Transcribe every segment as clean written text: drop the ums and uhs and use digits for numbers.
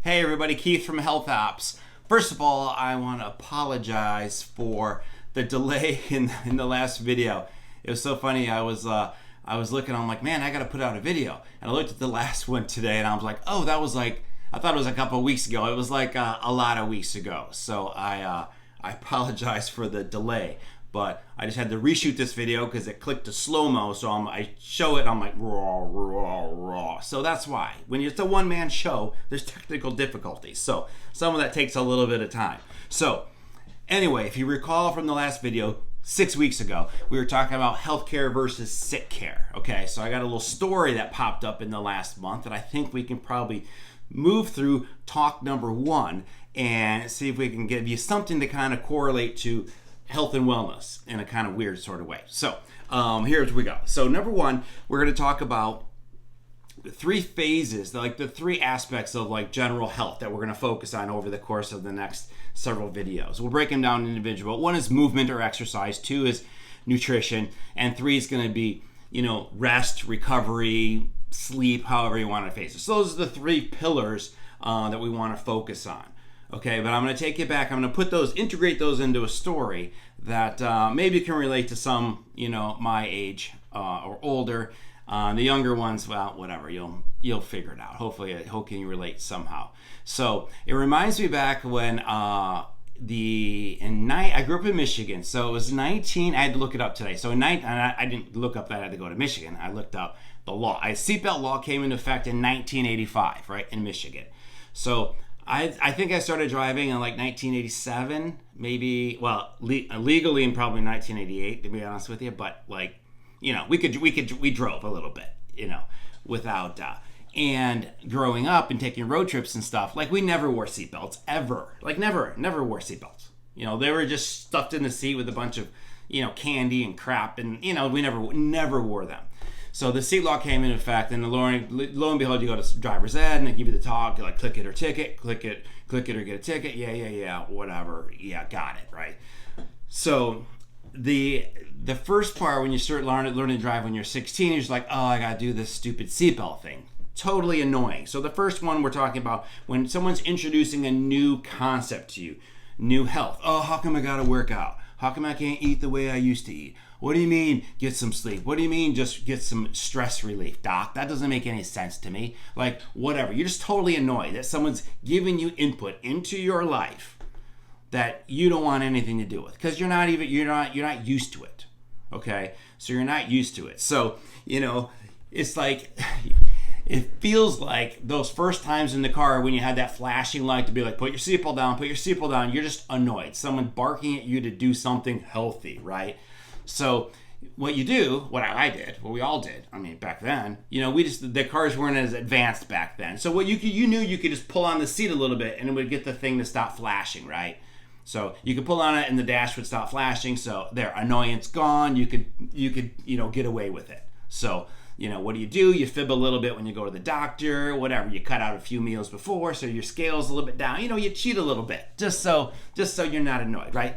Hey everybody, Keith from Health Apps. First of all, I want to apologize for the delay in the last video. It was so funny. I was looking, I'm like, man, I got to put out a video. And I looked at the last one today and I was like, oh, that was like, I thought it was a couple of weeks ago. It was like a lot of weeks ago. So I apologize for the delay. But I just had to reshoot this video because it clicked to slow-mo, so I show it, I'm like, raw, raw, raw. So that's why. When it's a one-man show, there's technical difficulties. So some of that takes a little bit of time. So anyway, if you recall from the last video, 6 weeks ago, we were talking about healthcare versus sick care. Okay, so I got a little story that popped up in the last month that I think we can probably move through talk number one and see if we can give you something to kind of correlate to health and wellness in a kind of weird sort of way. So here's we go. So number one, we're going to talk about the three phases, like the three aspects of like general health that we're going to focus on over the course of the next several videos. We'll break them down individual. One is movement or exercise, two is nutrition, and three is going to be, rest, recovery, sleep, however you want to phase it. So those are the three pillars that we want to focus on. Okay, but I'm going to take you back. I'm going to put those, integrate those into a story that maybe can relate to some, my age or older. The younger ones, well, whatever. You'll figure it out. Hopefully, you relate somehow. So it reminds me back when I grew up in Michigan. So it was 19. I had to look it up today. So I didn't look up that I had to go to Michigan. I looked up the law. Seatbelt law came into effect in 1985, right, in Michigan. So I think I started driving in like 1987, maybe, well, legally in probably 1988, to be honest with you. But like, we drove a little bit, without, and growing up and taking road trips and stuff, like we never wore seatbelts ever, like never wore seatbelts. They were just stuffed in the seat with a bunch of, candy and crap, and we never wore them. So the seat law came into effect, and lo and behold, you go to driver's ed, and they give you the talk, you like click it or ticket, click it or get a ticket, yeah, whatever, yeah, got it, right? So the first part when you start learning to drive when you're 16, you're just like, oh, I gotta do this stupid seatbelt thing. Totally annoying. So the first one we're talking about when someone's introducing a new concept to you, new health. Oh, how come I gotta work out? How come I can't eat the way I used to eat? What do you mean get some sleep? What do you mean just get some stress relief, doc? That doesn't make any sense to me. Like, whatever. You're just totally annoyed that someone's giving you input into your life that you don't want anything to do with because you're not used to it. Okay? So you're not used to it. So, it's like it feels like those first times in the car when you had that flashing light to be like, put your seatbelt down, you're just annoyed. Someone barking at you to do something healthy, right? So what you do, what I did, what we all did, back then, the cars weren't as advanced back then. So what you knew you could just pull on the seat a little bit and it would get the thing to stop flashing, right? So you could pull on it and the dash would stop flashing. So there, annoyance gone. You could get away with it. So, what do? You fib a little bit when you go to the doctor, whatever. You cut out a few meals before so your scale's a little bit down. You cheat a little bit just so you're not annoyed, right?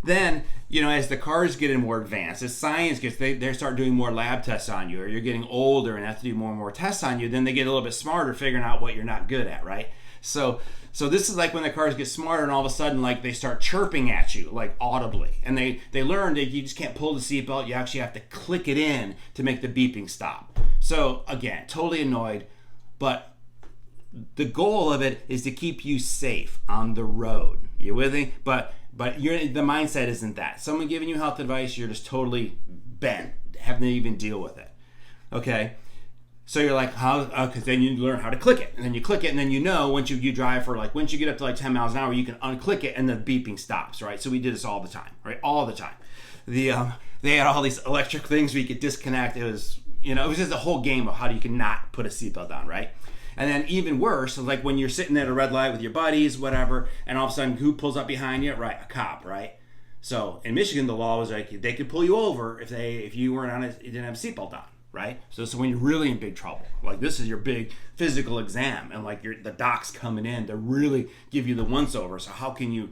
Then, as the cars get more advanced, as science gets, they start doing more lab tests on you, or you're getting older and have to do more and more tests on you, then they get a little bit smarter figuring out what you're not good at, right? So this is like when the cars get smarter and all of a sudden, like, they start chirping at you, like, audibly. And they learn that you just can't pull the seatbelt, you actually have to click it in to make the beeping stop. So, again, totally annoyed, but the goal of it is to keep you safe on the road. You with me? But the mindset isn't that. Someone giving you health advice, you're just totally bent, having to even deal with it. Okay? So you're like, how? Because then you learn how to click it. And then you click it, and then once you drive for once you get up to 10 miles an hour, you can unclick it, and the beeping stops, right? So we did this all the time, right? All the time. They had all these electric things where you could disconnect. It was just a whole game of how you can not put a seatbelt on, right? And then even worse, like when you're sitting at a red light with your buddies, whatever, and all of a sudden, who pulls up behind you? Right, a cop, right? So in Michigan, the law was like they could pull you over if you weren't on it, you didn't have a seatbelt on, right? So this is when you're really in big trouble. Like this is your big physical exam, and like the doc's coming in to really give you the once over. So how can you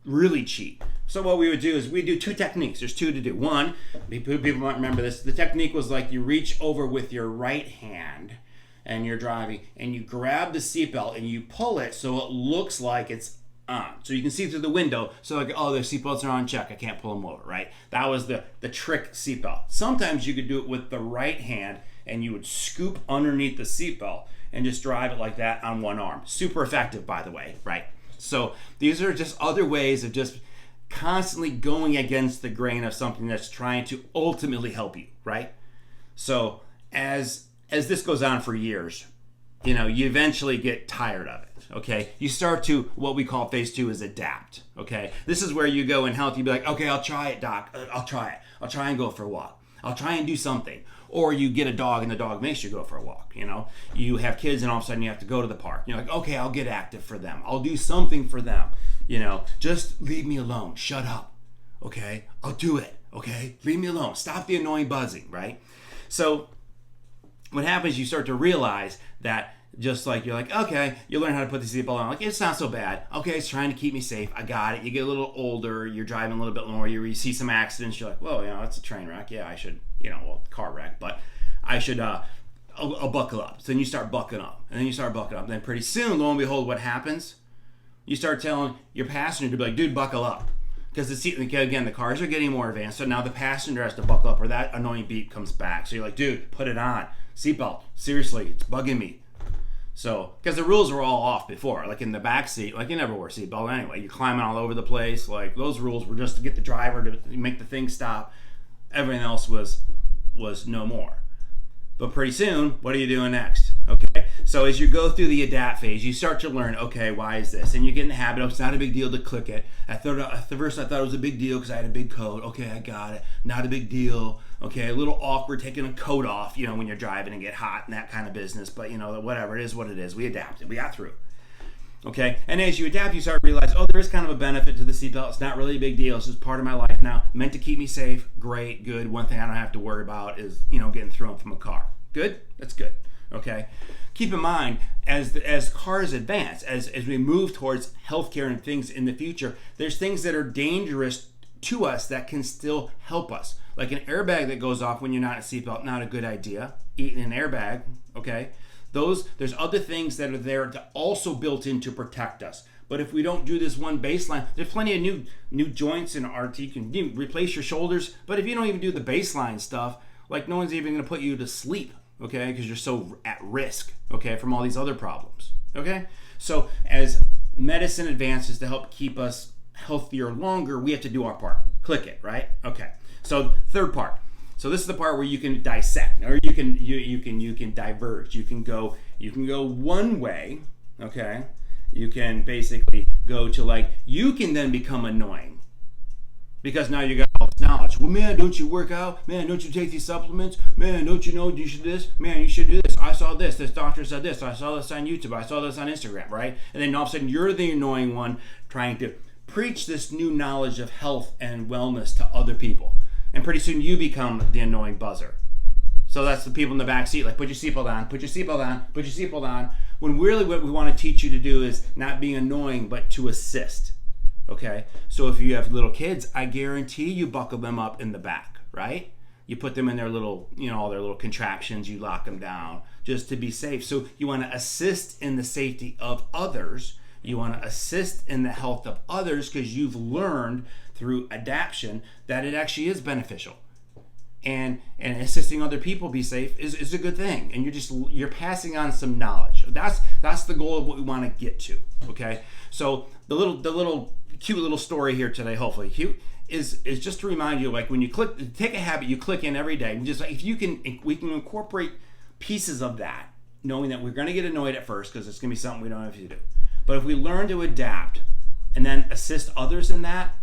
really cheat? So what we would do is we do two techniques. There's two to do. One, people might remember this. The technique was like you reach over with your right hand and you're driving and you grab the seatbelt and you pull it so it looks like it's on. So you can see through the window. So like, oh, their seatbelts are on, check. I can't pull them over, right? That was the trick seatbelt. Sometimes you could do it with the right hand and you would scoop underneath the seatbelt and just drive it like that on one arm. Super effective, by the way, right? So these are just other ways of just constantly going against the grain of something that's trying to ultimately help you, right? So as this goes on for years, you eventually get tired of it, okay? You start to, what we call phase 2 is adapt, okay? This is where you go in health, you'd be like, okay, I'll try it, doc. I'll try it. I'll try and go for a walk. I'll try and do something. Or you get a dog and the dog makes you go for a walk, You have kids and all of a sudden you have to go to the park. You're like, okay, I'll get active for them. I'll do something for them, Just leave me alone. Shut up, okay? I'll do it, okay? Leave me alone. Stop the annoying buzzing, right? So what happens, you start to realize that just like you're like, okay, you learn how to put the seatbelt on. Like, it's not so bad. Okay, it's trying to keep me safe. I got it. You get a little older. You're driving a little bit more. You see some accidents. You're like, whoa, it's a train wreck. Yeah, I should, car wreck. But I should, I'll buckle up. So then you start buckling up. And then you start buckling up. And then pretty soon, lo and behold, what happens? You start telling your passenger to be like, dude, buckle up. Because the cars are getting more advanced. So now the passenger has to buckle up or that annoying beep comes back. So you're like, dude, put it on. Seatbelt. Seriously, it's bugging me. So, because the rules were all off before, like in the back seat, like you never wore a seatbelt anyway. You're climbing all over the place. Like those rules were just to get the driver to make the thing stop. Everything else was no more. But pretty soon, what are you doing next? Okay, so as you go through the adapt phase, you start to learn, okay, why is this? And you get in the habit of, it's not a big deal to click it. At first I thought it was a big deal because I had a big coat. Okay, I got it. Not a big deal. Okay, a little awkward taking a coat off, when you're driving and get hot and that kind of business. But, whatever, it is what it is. We adapted. We got through. Okay, and as you adapt, you start to realize, oh, there is kind of a benefit to the seatbelt. It's not really a big deal. It's just part of my life now. Meant to keep me safe. Great, good. One thing I don't have to worry about is, getting thrown from a car. Good? That's good. Okay? Keep in mind, as cars advance, as we move towards healthcare and things in the future, there's things that are dangerous to us that can still help us. Like an airbag that goes off when you're not in a seatbelt, not a good idea. Eating an airbag, okay? There's other things that are there to also built in to protect us. But if we don't do this one baseline, there's plenty of new joints in RT. You can replace your shoulders, but if you don't even do the baseline stuff, like no one's even going to put you to sleep, okay? Because you're so at risk, okay, from all these other problems, okay? So as medicine advances to help keep us healthier longer, we have to do our part. Click it, right? Okay. So third part. So this is the part where you can dissect, or you can diverge. You can go one way, okay? You can basically go to you can then become annoying because now you got all this knowledge. Well, man, don't you work out? Man, don't you take these supplements? Man, don't you know you should do this? Man, you should do this. I saw this. This doctor said this. I saw this on YouTube. I saw this on Instagram, right? And then all of a sudden you're the annoying one trying to preach this new knowledge of health and wellness to other people. And pretty soon you become the annoying buzzer. So that's the people in the back seat, like, put your seatbelt on, put your seatbelt on, put your seatbelt on. When really what we want to teach you to do is not being annoying, but to assist. Okay? So if you have little kids, I guarantee you buckle them up in the back, right? You put them in their little, all their little contraptions, you lock them down just to be safe. So you want to assist in the safety of others. You want to assist in the health of others because you've learned through adaptation that it actually is beneficial. And assisting other people be safe is a good thing. And you're passing on some knowledge. That's the goal of what we want to get to. Okay? So the little cute little story here today, hopefully cute, is just to remind you, like when you take a habit you click in every day, and just like we can incorporate pieces of that, knowing that we're going to get annoyed at first because it's going to be something we don't have to do. But if we learn to adapt and then assist others in that,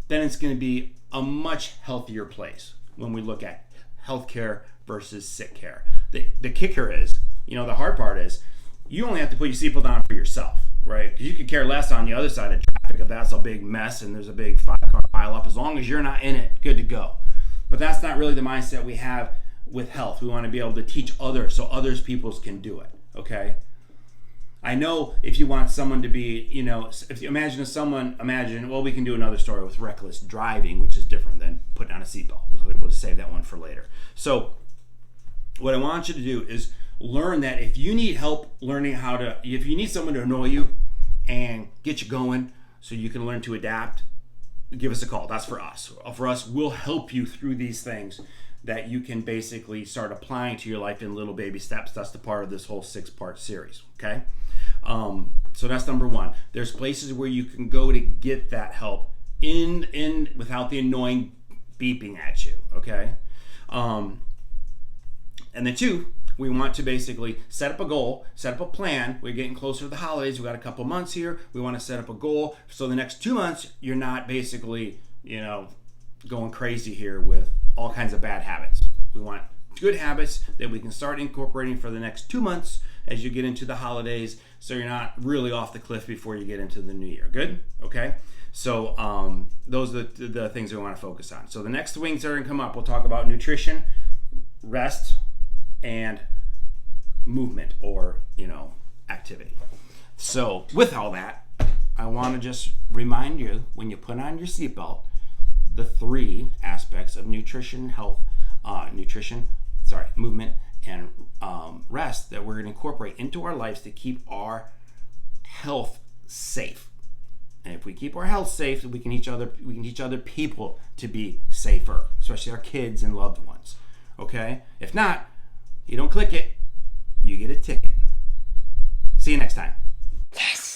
then it's going to be a much healthier place when we look at healthcare versus sick care. The kicker is, the hard part is, you only have to put your seatbelt on for yourself, right? Because you could care less on the other side of traffic if that's a big mess and there's a big 5-car pile up. As long as you're not in it, good to go. But that's not really the mindset we have with health. We want to be able to teach others so others peoples can do it, okay? I know if you want someone to be, if you imagine, well, we can do another story with reckless driving, which is different than putting on a seatbelt. We'll save that one for later. So what I want you to do is, learn that if you need help learning if you need someone to annoy you and get you going so you can learn to adapt, give us a call. That's for us. For us, we'll help you through these things that you can basically start applying to your life in little baby steps. That's the part of this whole 6-part series, okay? So that's number one. There's places where you can go to get that help in without the annoying beeping at you, okay? And then two, we want to basically set up a goal, set up a plan. We're getting closer to the holidays. We've got a couple months here. We want to set up a goal. So the next 2 months, you're not basically, going crazy here with all kinds of bad habits. We want good habits that we can start incorporating for the next 2 months as you get into the holidays, so you're not really off the cliff before you get into the new year. Good? Okay? So those are the things we want to focus on. So the next things that are going to come up, we'll talk about nutrition, rest, and movement or activity. So with all that, I want to just remind you, when you put on your seatbelt, the 3 aspects of nutrition, health, movement, and rest that we're going to incorporate into our lives to keep our health safe. And if we keep our health safe, we can teach other people to be safer, especially our kids and loved ones. Okay? If not, you don't click it, you get a ticket. See you next time. Yes.